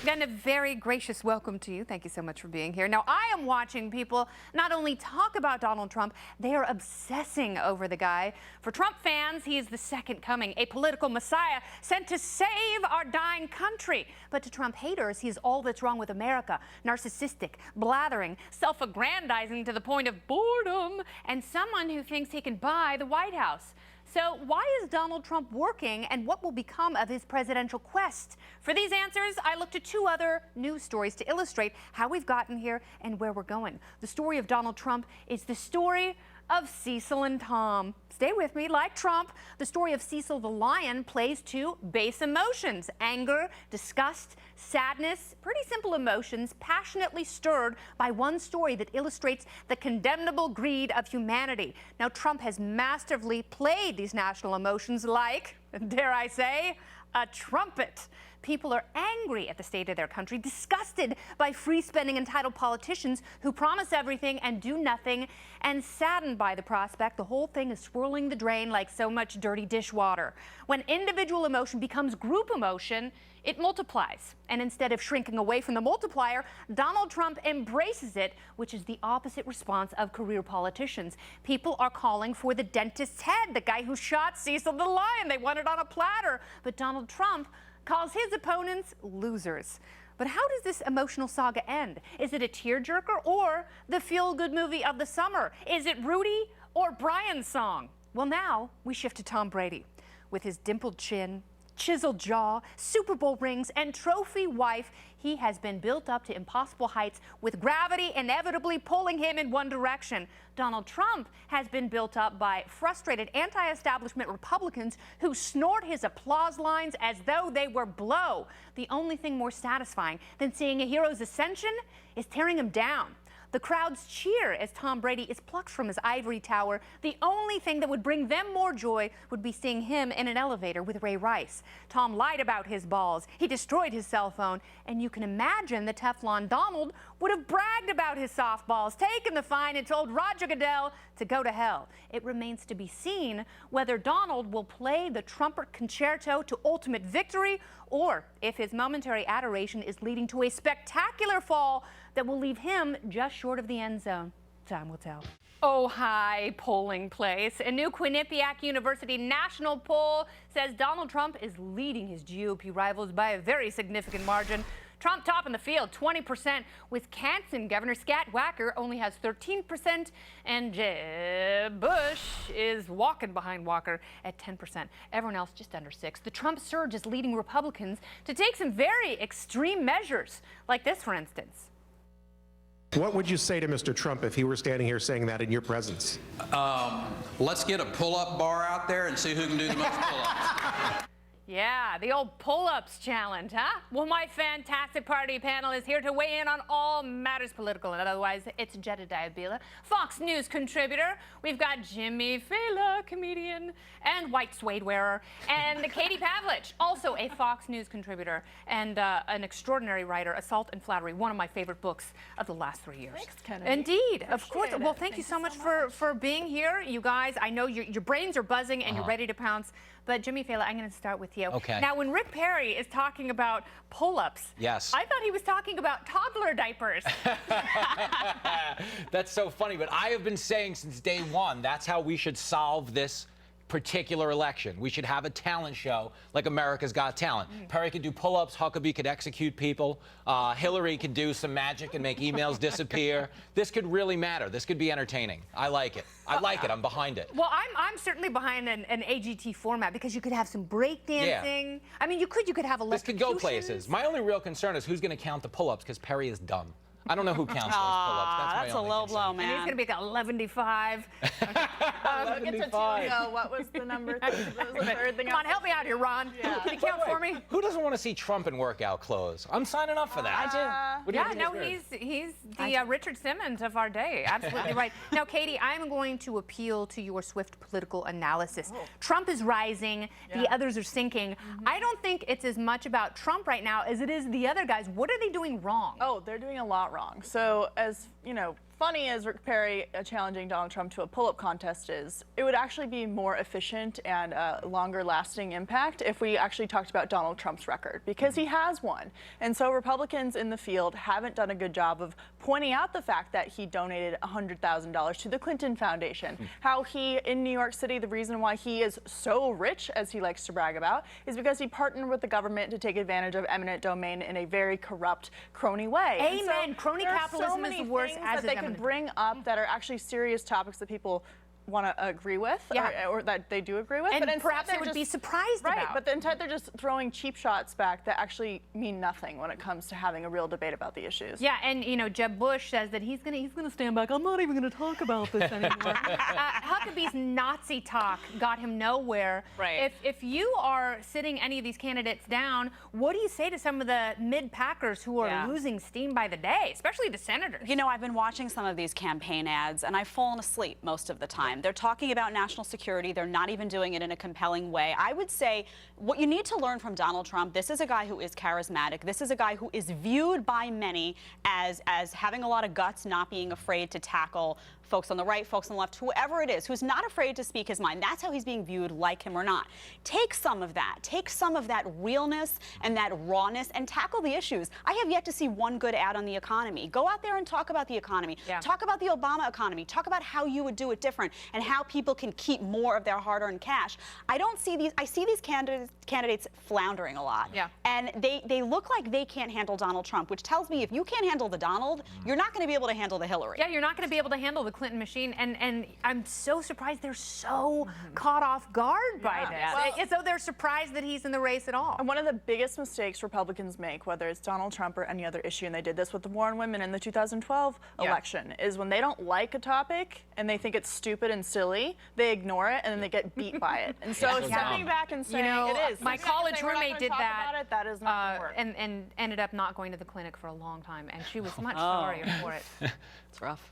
And a very gracious welcome to you. Thank you so much for being here. Now, I am watching people not only talk about Donald Trump, they are obsessing over the guy. For Trump fans, he is the second coming, a political messiah sent to save our dying country. But to Trump haters, he is all that's wrong with America. Narcissistic, blathering, self-aggrandizing to the point of boredom, and someone who thinks he can buy the White House. So why is Donald Trump working, and what will become of his presidential quest? For these answers, I looked at two other news stories to illustrate how we've gotten here and where we're going. The story of Donald Trump is the story of Cecil and Tom. Stay with me. Like Trump, the story of Cecil the lion plays to base emotions: anger, disgust, sadness, pretty simple emotions passionately stirred by one story that illustrates the condemnable greed of humanity. Now, Trump has masterfully played these national emotions like, dare I say, a trumpet. People are angry at the state of their country, disgusted by free-spending entitled politicians who promise everything and do nothing, and saddened by the prospect the whole thing is swirling the drain like so much dirty dishwater. When individual emotion becomes group emotion, it multiplies. And instead of shrinking away from the multiplier, Donald Trump embraces it, which is the opposite response of career politicians. People are calling for the dentist's head, the guy who shot Cecil the lion. They want it on a platter. But Donald Trump calls his opponents losers. But how does this emotional saga end? Is it a tearjerker or the feel-good movie of the summer? Is it Rudy or Brian's song? Well, now we shift to Tom Brady. With his dimpled chin, chiseled jaw, Super Bowl rings, and trophy wife, he has been built up to impossible heights, with gravity inevitably pulling him in one direction. Donald Trump has been built up by frustrated anti-establishment Republicans who snort his applause lines as though they were blow. The only thing more satisfying than seeing a hero's ascension is tearing him down. The crowds cheer as Tom Brady is plucked from his ivory tower. The only thing that would bring them more joy would be seeing him in an elevator with Ray Rice. Tom lied about his balls. He destroyed his cell phone. And you can imagine the Teflon Donald would have bragged about his softballs, taken the fine, and told Roger Goodell to go to hell. It remains to be seen whether Donald will play the trumpet concerto to ultimate victory, or if his momentary adoration is leading to a spectacular fall that will leave him just short of the end zone. Time will tell. Oh, hi, polling place. A new Quinnipiac University national poll says Donald Trump is leading his GOP rivals by a very significant margin. Trump top in the field, 20%. Wisconsin Governor Scat Wacker only has 13%, and Jeb Bush is walking behind Walker at 10%. Everyone else just under 6%. The Trump surge is leading Republicans to take some very extreme measures, like this, for instance. What would you say to Mr. Trump if he were standing here saying that in your presence? Let's get a pull-up bar out there and see who can do the most pull-ups. Yeah, the old pull-ups challenge, huh? Well, my fantastic party panel is here to weigh in on all matters political and otherwise. It's Jedidiah, Bila, Fox News contributor. We've got Jimmy Failla, comedian and white suede wearer, and Katie Pavlich, also a Fox News contributor and an extraordinary writer, Assault and Flattery, one of my favorite books of the last 3 years. Thanks, Kennedy. Indeed, of course. Well, thank you so much for being here, you guys. I know your brains are buzzing and you're ready to pounce. But Jimmy Failla, I'm going to start with you. Okay. Now, when Rick Perry is talking about pull-ups, yes, I thought he was talking about toddler diapers. That's so funny, but I have been saying since day one, that's how we should solve this particular election. We should have a talent show like America's Got Talent. Perry could do pull-ups, Huckabee could execute people, Hillary could do some magic and make emails disappear. This could really matter. This could be entertaining. I like it. I like it. I'm behind it. Well, I'm certainly behind an AGT format because you could have some breakdancing. Yeah. I mean, you could have a. This could go places. My only real concern is who's going to count the pull-ups, because Perry is dumb. I don't know who counts those pull-ups. That's a low blow, man. And he's going to be like 11.5. Look at the what was the number? That was the third thing. Come on, help me out here, Ron. Yeah. Can you count for me? Who doesn't want to see Trump in workout clothes? I'm signing up for that. I do. Yeah, no, he's the Richard Simmons of our day. Absolutely right. Now, Katie, I'm going to appeal to your swift political analysis. Trump is rising. Yeah. The others are sinking. I don't think it's as much about Trump right now as it is the other guys. What are they doing wrong? Oh, they're doing a lot wrong. So, as you know, funny is Rick Perry challenging Donald Trump to a pull-up contest is it would actually be more efficient and longer-lasting impact if we actually talked about Donald Trump's record, because he has one. And so Republicans in the field haven't done a good job of pointing out the fact that he donated $100,000 to the Clinton Foundation, how he, in New York City, the reason why he is so rich, as he likes to brag about, is because he partnered with the government to take advantage of eminent domain in a very corrupt, crony way. Amen. Crony capitalism is the worst as that they could bring up that are actually serious topics that people want to agree with, or that they do agree with, and but perhaps they would be surprised about. But instead they're just throwing cheap shots back that actually mean nothing when it comes to having a real debate about the issues. Yeah, and you know, Jeb Bush says that he's gonna stand back. I'm not even gonna talk about this anymore. Huckabee's Nazi talk got him nowhere. Right. If you are sitting any of these candidates down, what do you say to some of the mid-packers who are losing steam by the day, especially the senators? You know, I've been watching some of these campaign ads, and I've fallen asleep most of the time. They're talking about national security. They're not even doing it in a compelling way. I would say what you need to learn from Donald Trump, this is a guy who is charismatic. This is a guy who is viewed by many as having a lot of guts, not being afraid to tackle folks on the right, folks on the left, whoever it is, who's not afraid to speak his mind. That's how he's being viewed, like him or not. Take some of that. Take some of that realness and that rawness and tackle the issues. I have yet to see one good ad on the economy. Go out there and talk about the economy. Talk about the Obama economy. Talk about how you would do it different and how people can keep more of their hard-earned cash. I see these candidates floundering a lot. And they look like they can't handle Donald Trump, which tells me if you can't handle the Donald, you're not going to be able to handle the Hillary. Yeah, you're not going to be able to handle the Clinton machine, and I'm so surprised they're so caught off guard by this. As though they're surprised that he's in the race at all. And one of the biggest mistakes Republicans make, whether it's Donald Trump or any other issue, and they did this with the war on women in the 2012 election, is when they don't like a topic and they think it's stupid and silly, they ignore it and then they get beat by it. And so stepping back and saying, it is. My college roommate did that. That is not going to work. And ended up not going to the clinic for a long time, and she was much sorrier for it. It's rough.